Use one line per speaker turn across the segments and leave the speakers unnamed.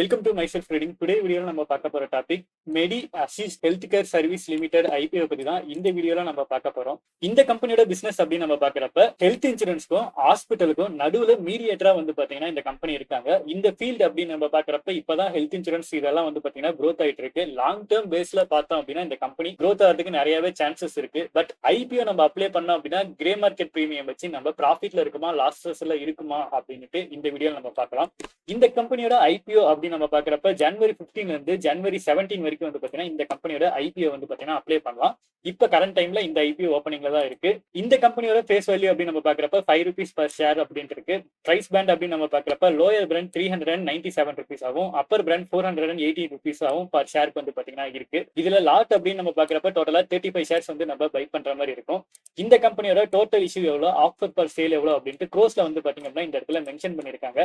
Welcome to myself trading. Today வீடியோல நம்ம பார்க்க போற topic Medi Assist health care service limited IPO பத்தி தான் இந்த வீடியோல நம்ம பார்க்க போறோம். இந்த கம்பெனியோட பிசினஸ் அப்படின்னு நம்ம பாக்குறப்ப ஹெல்த் இன்சூரன்ஸ்க்கும் ஹாஸ்பிட்டலுக்கும் நடுவுல மீடியேட்டரா பாத்தீங்கன்னா இந்த கம்பெனி இருக்காங்க. இந்த ஃபீல்டு அப்படின்னு நம்ம பாக்குறப்ப இப்பதான் ஹெல்த் இன்சூரன்ஸ் இதெல்லாம் பாத்தீங்கன்னா growth ஆயிட்டு இருக்கு. லாங் டேர்ம் பேஸ்ல பார்த்தோம் அப்படின்னா இந்த கம்பெனி growth ஆகிறதுக்கு நிறையவே சான்சஸ் இருக்கு. பட் ஐபிஓ நம்ம அப்ளை பண்ணோம் அப்படின்னா கிரே மார்க்கெட் பிரீமியம் வச்சு நம்ம ப்ராஃபிட்ல இருக்குமா லாஸஸ்ல இருக்குமா அப்படின்ட்டு இந்த வீடியோல நம்ம பார்க்கலாம். இந்த கம்பெனியோட ஐபிஓ அப்படின்னு நம்ம பாக்குறப்ப ஜனவரி 15 இருந்து ஜனவரி 17 வரைக்கும் பாத்தீங்கன்னா இந்த கம்பெனியோட ஐபிஓ பாத்தீங்கன்னா அப்ளை பண்ணலாம். இப்ப கரண்ட் டைம்ல இந்த ஐபிஓ ஓப்பனிங்ல தான் இருக்கு. இந்த கம்பெனியோட ஃபேஸ் வேல்யூ அப்படின்னு நம்ம பாக்குறப்ப ₹5 per ஷேர் அப்படின்ட்டு இருக்கு. பிரைஸ் பேண்ட் அப்படின்னு நம்ம பாக்குறப்ப லோயர் பிராண்ட் ₹397 ஆகும், அப்பர் பிராண்ட் ₹480 ஆகும் பர் ஷேருக்கு பாத்தீங்கன்னா இருக்கு. இதுல லாட் அப்படின்னு நம்ம பாக்குறப்ப டோட்டலா 35 ஷேர்ஸ் நம்ம பை பண்ற மாதிரி இருக்கும். இந்த கம்பெனியோட டோட்டல் இஷ்யூ எவ்வளவு, ஆஃபர் பர் சேல் எவ்வளவு அப்படின்ட்டு க்ரோஸ்ல பாத்தீங்கன்னா இந்த இடத்துல மென்ஷன் பண்ணிருக்காங்க.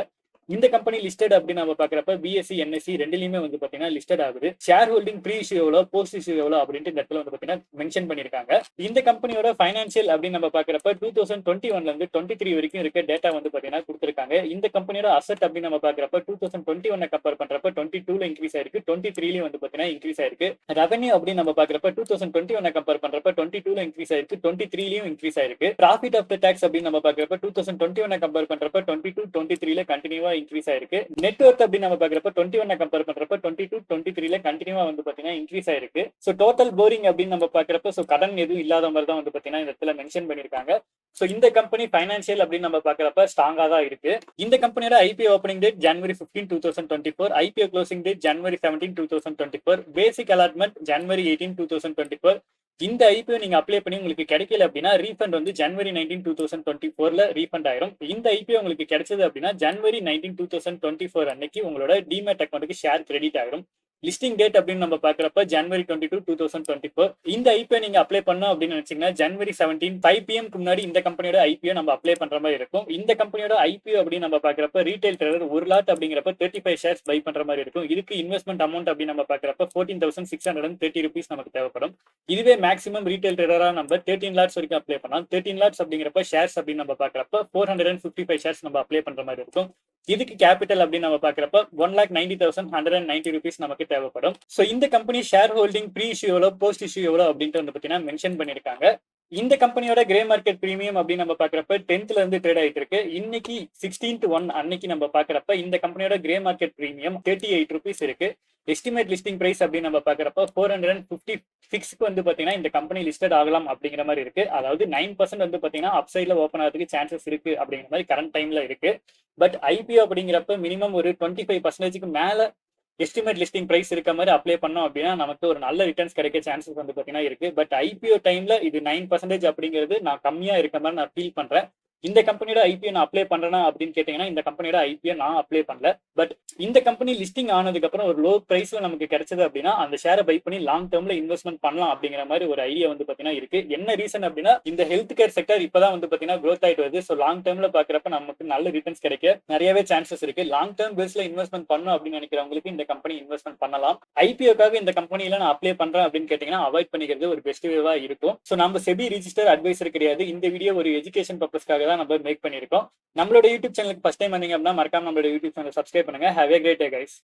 இந்த கம்பெனி லிஸ்டட் அப்படின்னு நம்ம பாக்குறப்ப பிஎஸ்சி என்எஸ்சி ரெண்டுலயுமே பாத்தீங்கன்னா லிஸ்டட் ஆகுது. ஷேர் ஹோல்டிங் ப்ரீ இஷ்யூ எவ்வளவு, போஸ்ட் இஷ்யூ எவ்வளவு அப்படின்ட்டு இந்த இடத்துல பாத்தீங்கன்னா மென்ஷன் பண்ணிருக்காங்க. இந்த கம்பெனியோட ஃபைனான்சியல் அப்படின்னு நம்ம பாக்குறப்ப 2021ல இருந்து 23 வரைக்கும் இருக்க டேட்டா பாத்தீங்கன்னா கொடுத்திருக்காங்க. இந்த கம்பெனியோட அசெட் அப்படின்னு நம்ம பாக்குறப்ப 2021 கம்பேர் பண்றப்ப 22ல இன்க்ரீஸ் ஆயிருக்கு, 23லயும் பாத்தீங்கன்னா இன்க்ரீஸ் ஆயிருக்கு. ரெவன்யூ அப்படின்னு நம்ம பாக்குறப்ப 2021 கம்பேர் பண்றப்ப 22ல இன்க்ரீஸ் ஆயிருக்கு, 23லயும் இன்க்ரீஸ் ஆயிருக்கு. ப்ராஃபிட் ஆஃப்டர் டாக்ஸ் அப்படின்னு நம்ம பாக்குறப்ப 2021 கம்பேர் பண்றப்ப 22 23ல கண்டினியூவா இன்க்ரீஸ் ஆயிருக்கு. நெட்வொர்க் அப்படின்னு நம்ம பாக்குறப்ப 21 கம்பேர் பண்றப்ப 22 23ல கண்டினியூவா பாத்தீங்கன்னா இன்க்ரீஸ் ஆயிருக்கு. சோ டோட்டல் போரிங் அப்படின்னு நம்ம பாக்குறப்ப சோ கடன் எதுவும் இல்லாத மாதிரி தான் பாத்தீங்கன்னா இந்த இடத்துல மென்ஷன் பண்ணிருக்காங்க. சோ இந்த கம்பெனி ஃபைனான்சியல் அப்படின்னு நம்ம பாக்குறப்ப ஸ்ட்ராங்கா தான் இருக்கு. இந்த கம்பெனியோட ஐபிஓ ஓப்பனிங் டேட் ஜனவரி 15, 2024, ஐபிஓ க்ளோசிங் டேட் ஜனவரி 17, 2024, பேசிக் அலாட்மெண்ட் ஜனவரி 18, 2024. இந்த ஐபிஓ நீங்க அப்ளை பண்ணி உங்களுக்கு கிடைக்கல அப்படின்னா ரீஃபண்ட் ஜனவரி 19, 2024ல ரீஃபண்ட் ஆயிரும். இந்த ஐபிஓ உங்களுக்கு கிடைச்சது அப்படின்னா ஜனவரி 19, 2024 அன்னைக்கு உங்களோட டிமேட் அக்கௌண்ட்டுக்கு ஷேர் கிரெடிட் ஆயிரும். லிஸ்டிங் டேட் அப்படின்னு நம்ம பாக்குறப்ப ஜனவரி 22, 2024. இந்த ஐபிஓ நீங்க அப்ளை பண்ணோம் அப்படின்னு நினைச்சீங்கன்னா ஜனவரி 17 5 PM முன்னாடி இந்த கம்பெனியோட ஐபிஓ நம்ம அப்ளை பண்ற மாதிரி இருக்கும். இந்த கம்பெனியோட ஐபிஓ அப்படின்னு நம்ம பாக்குறப்ப ரீட்டைல் ட்ரேடர் ஒரு லாட் அப்படிங்கிறப்ப 35 ஷேர்ஸ் பை பண்ற மாதிரி இருக்கும். இதுக்கு இன்வெஸ்ட்மெண்ட் அமௌண்ட் அப்படின்னு நம்ம பாக்குறப்ப ₹14,630 நமக்கு தேவைப்படும். இதுவே மேக்ஸிமம் ரீட்டைல் ட்ரேடரா நம்ம 13 லாட்ஸ் வரைக்கும் அப்ளை பண்ணலாம். 13 லாட்ஸ் அப்படிங்கிறப்ப ஷேர்ஸ் அப்படின்னு நம்ம பாக்குறப்ப 455 ஷேர்ஸ் நம்ம அப்ளை பண்ற மாதிரி இருக்கும். இதுக்கு கேபிட்டல் அப்படின்னு நம்ம பாக்குறப்ப ₹1,90,190 நமக்கு தேவைப்படும். சோ இந்த company shareholding pre issue எவ்வளவு, போஸ்ட் இஷ்யூ எவ்வளவு அப்படின்ட்டு பாத்தீங்கன்னா மென்ஷன் பண்ணிருக்காங்க. இந்த கம்பெனியோட கிரே மார்க்கெட் பிரீமியம் அப்படின்னு நம்ம பாக்குறப்ப 10th இருந்து ட்ரேட் ஆயிட்டு இருக்கு. இன்னைக்கு 16th 1 அன்னைக்கு நம்ம பாக்குறப்ப இந்த கம்பெனியோட கிரே மார்க்கெட் பிரீமியம் ₹38 இருக்கு. எஸ்டிமேட் லிஸ்டிங் பிரைஸ் அப்படின்னு நம்ம பாக்குறப்ப 456க்கு பாத்தீங்கன்னா இந்த கம்பெனி லிஸ்டட் ஆகலாம் அப்படிங்கிற மாதிரி இருக்கு. அதாவது 9% பாத்தீங்கன்னா அப்சைட்ல ஓப்பன் ஆகிறதுக்கு சான்சஸ் இருக்கு அப்படிங்கிற மாதிரி கரண்ட் டைம்ல இருக்கு. பட் ஐபிஓ அப்படிங்கிறப்ப மினிமம் ஒரு 25%க்கு மேல எஸ்டிமேட் லிஸ்டிங் பிரைஸ் இருக்க மாதிரி அப்ளை பண்ணோம் அப்படின்னா நமக்கு ஒரு நல்ல ரிட்டர்ன்ஸ் கிடைக்க சான்சஸ் பாத்தீங்கன்னா இருக்கு. பட் ஐபிஓ டைம்ல இது 9% அப்படிங்கிறது நான் கம்மியா இருக்க மாதிரி நான் ஃபீல் பண்றேன். இந்த கம்பெனியோட ஐபிஓ நான் அப்ளை பண்றேன்னா அப்படின்னு கேட்டீங்கன்னா இந்த கம்பெனியோட ஐபிஓ நான் அப்ளை பண்ணல. பட் இந்த கம்பெனி லிஸ்டிங் ஆனதுக்கு அப்புறம் ஒரு லோ பிரைஸ்ல நமக்கு கிடைச்சது அப்படின்னா அந்த ஷேரை பை பண்ணி லாங் டேர்ம்ல இன்வெஸ்ட்மெண்ட் பண்ணலாம் அப்படிங்கிற மாதிரி ஒரு ஐடியா பாத்தீங்கன்னா இருக்கு. என்ன ரீசன் அப்படின்னா இந்த ஹெல்த் கேர் செக்டர் இப்பதான் பாத்தீங்கன்னா growth ஆயிட்டு வருது. ஸோ லாங் டேர்ம்ல பாக்குறப்ப நமக்கு நல்ல ரிட்டர்ன்ஸ் கிடைக்க நிறையவே சான்சஸ் இருக்கு. லாங் டேர்ம் பேஸ்ல இன்வெஸ்ட்மெண்ட் பண்ணணும் அப்படின்னு நினைக்கிறவங்களுக்கு இந்த கம்பெனி இன்வெஸ்ட்மெண்ட் பண்ணலாம். ஐபிஓக்காக இந்த கம்பெனில நான் அப்ளை பண்றேன் அப்படின்னு கேட்டீங்கன்னா அவாய்ட் பண்ணிக்கிறது ஒரு பெஸ்ட் வேவா இருக்கும். ஸோ நம்ம செபி ரிஜிஸ்டர் அட்வைசர் கிடையாது. இந்த வீடியோ ஒரு எஜுகேஷன் பர்பஸ்க்காக தான் நம்ம மேக் பண்ணிருக்கோம். நம்மளோட யூடியூப் சேனலுக்கு ஃபர்ஸ்ட் டைம் வந்தீங்க அப்படின்னா மறக்காம நம்மளோட யூடியூப் சேனல் சப்ஸ்கிரைப் பண்ணுங்க. Have a great day guys.